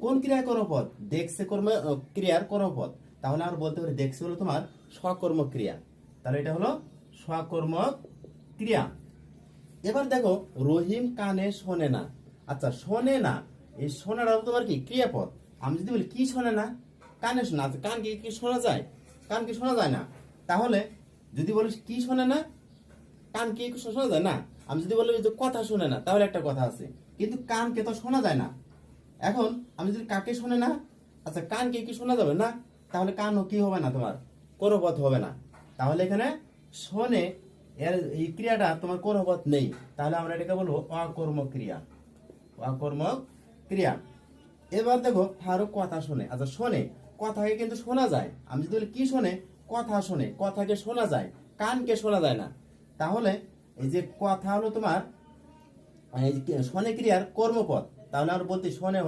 কোন ক্রিয়া কর্মপদ? দেখছে কর্ম ক্রিয়ার কর্মপদ। তাহলে আমরা বলতে পারি দেখছে হলো তোমার সকর্মক ক্রিয়া। তাহলে এটা হলো সকর্মক ক্রিয়া। এবার দেখো রহিম কানে শোনে না। আচ্ছা শোনে না, এই শোনাটা তোমার কি ক্রিয়াপদ। আমি যদি বলি কি শোনে না, কানে শোনা। আচ্ছা কান কি শোনা যায়? কান কি শোনা যায় না? তাহলে যদি বলিস কি শোনে না, কান কি শোনা যায় না। আমি যদি বলি যে কথা শোনে না, তাহলে একটা কথা আছে, কিন্তু কানকে তো শোনা যায় না। এখন আমি যদি কাকে শোনে না, আচ্ছা কানকে কি শোনা যাবে না, তাহলে কানও কি হবে না, তোমার করপথ হবে না। তাহলে এখানে শোনে এর এই ক্রিয়াটা তোমার করপথ নেই। তাহলে আমরা এটাকে বলবো অকর্মক ক্রিয়া। অকর্মক ক্রিয়া। এবার দেখো ফারুক কথা শোনে। আচ্ছা শোনে, কথাকে কিন্তু শোনা যায়। আমি যদি বলি কি শোনে, কথা শোনে, কথাকে শোনা যায়, কানকে শোনা যায় না। তাহলে এই যে কথা হলো তোমার এই যে শোনে ক্রিয়ার কর্মপদ। তাহলে আমরা বলতে শোনে হলো